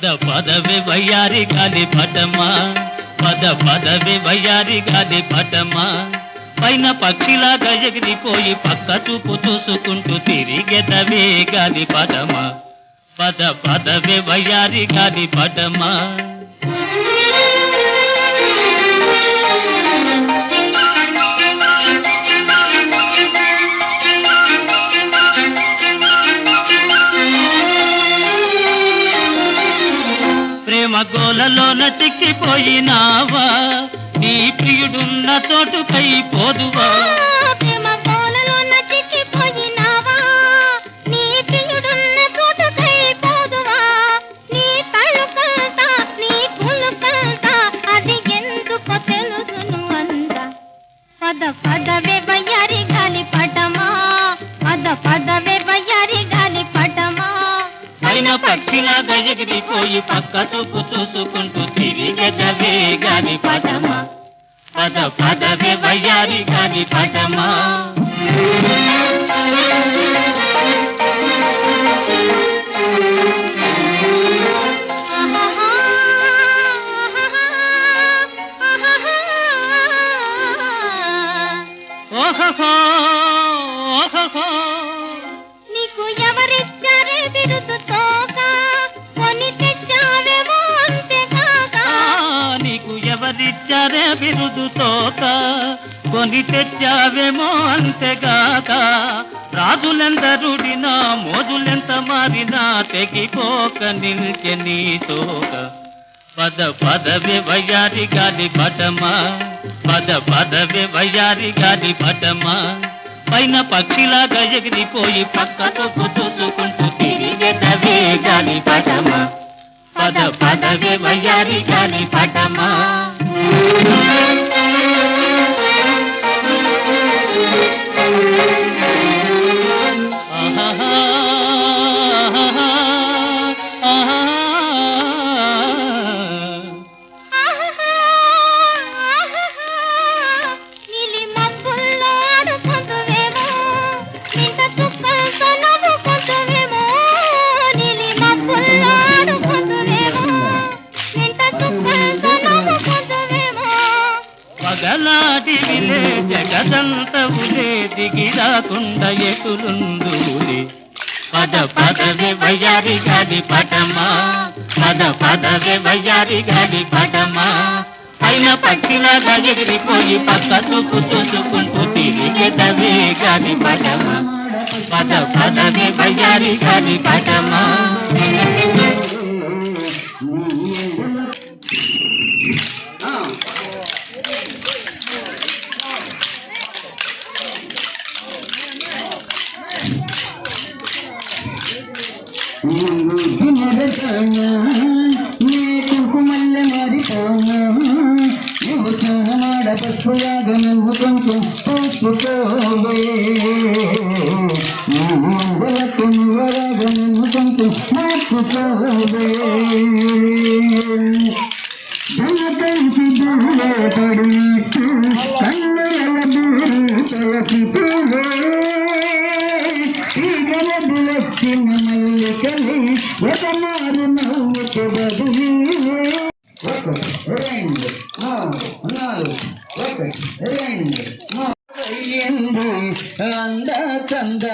పదవే వయ్యారి గాలి పటమా పదవే వయ్యారి గాలి పటమా పైన పక్షిలాగా ఎగిరిపోయి పక్క చూపు చూసుకుంటూ తిరిగెదవే గాలి పటమా పదవే వయ్యారి గాలి పటమా గోలలోన చిక్కిపోయినావా నీ ప్రియుడున్న చోటుకై పోదువా ప్రేమ గోలలోన చిక్కిపోయినావా నీ ప్రియుడున్న చోటుకై పోదువా నీ కళ్ళు కంతా నీ కుళ్ళు కంతా అది ఎందుకో తెలుసును అంద పదవే వయ్యారి గాలి పటమా పదవే వయ్యారి గాలి పటమా పైన పక్షిలాగా ఎగిరిపోయి పక్క చూపు చూసుకుంటూ తిరిగెదవే గాలి పటమా పదవే వయ్యారి గాలి పటమా నీకు ఎవరిచ్చారే బిరుదు తోక కొని తెచ్చావేమో అంతేకాక నీకు ఎవరిచ్చారే బిరుదు తోక కొని తెచ్చావేమో అంతేగాక రాజులెందరుడినా మోజులెంత మారినా తెగిపోక నిల్చె నీ తోక పదవే వయ్యారి గాలి పటమా పదవే వయ్యారి గాలి పటమా పైన పక్షిలాగా ఎగిరిపోయి పక్కతో చూసుకుంటూ తిరిగెదవే గాలి పటమా పదవే వయ్యారి గాలి పటమా పగలాడివిలే జగదంతవులే దిగిరాకుండా ఎటులుందులే పదవే వయ్యారి గాలి పటమా పదవే వయ్యారి గాలి పటమా పైన పక్షిలాగా ఎగిరిపోయి పక్క చూపు చూసుకుంటూ తిరిగెదవే గాలి పటమా పదవే వయ్యారి గాలి పటమా కుంకుమల్ల మారిపోనా నువ్వు స్నానమాడ పసుపులాగా నన్ను కొంచెం పూసుకోవే నువ్వులకు నువ్వలాగా నన్ను కొంచెం మార్చుకోవే జనకంటి దూరపడి కన్నుల దూరు తలచిపోవే ఈ గలబులొచ్చిన మల్లికలి ఒక మారు నవ్వుకు బదులు అంద చందాలవన్నీలాడి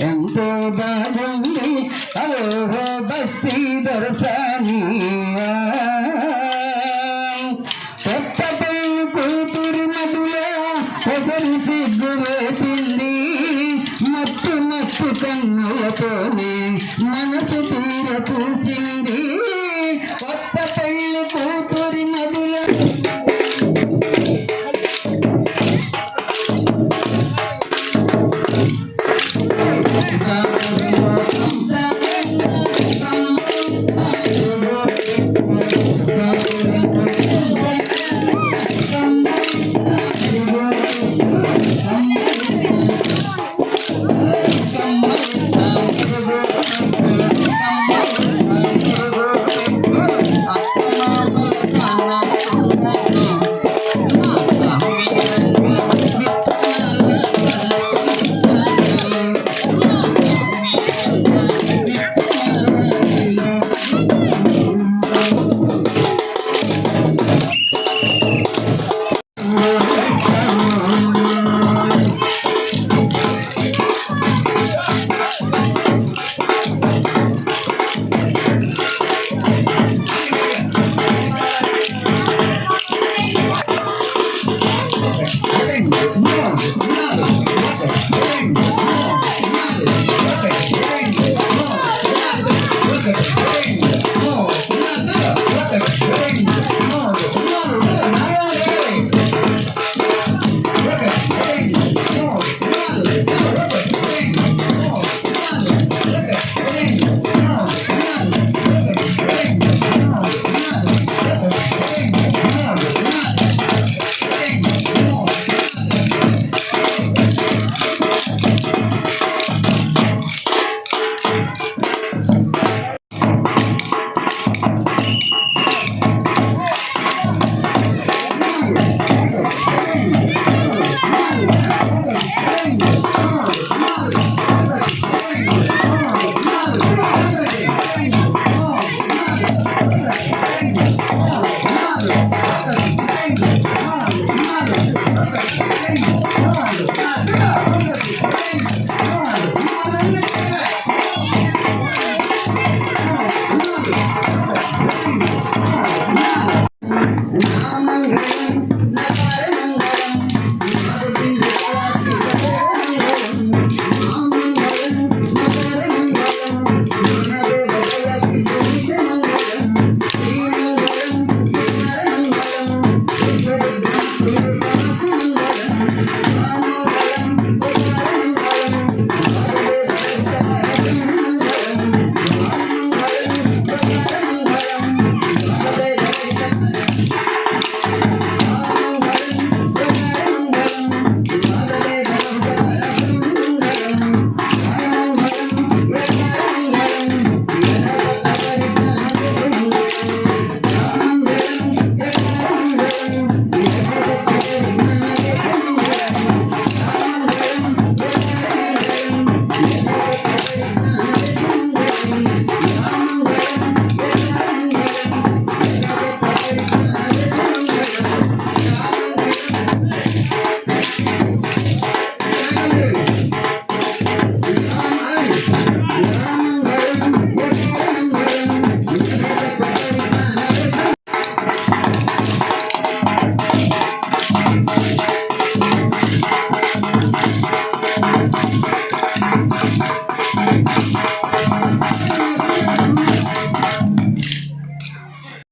ఎంతో బాగుంది అలోహో బస్తీ దొరసాని కొత్త పెళ్లి కూతురి మధులో ఒకరి సిగ్గు వేసింది మత్తు మత్తు కన్నులతోనే మనసు తీర చూసింది కొత్త పెళ్లి కూతురి మధులో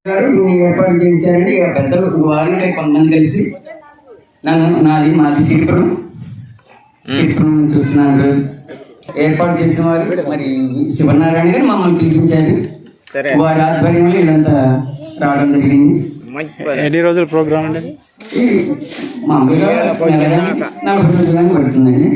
గారు ఈ ఏర్పాటు చేశారండి. ఇక పెద్దలు వారికి కొంతమంది కలిసి మాది సిరిపురం చూస్తున్నాను రోజు ఏర్పాటు చేసిన వారు మరి శివనారాయణ గారు మమ్మల్ని పిలిపించారు. వారి ఆధ్వర్యంలో ఇదంతా రావడం జరిగింది. ఎన్ని రోజుల ప్రోగ్రామ్ అండి? మామూలుగా 40 రోజులని పడుతుందండి.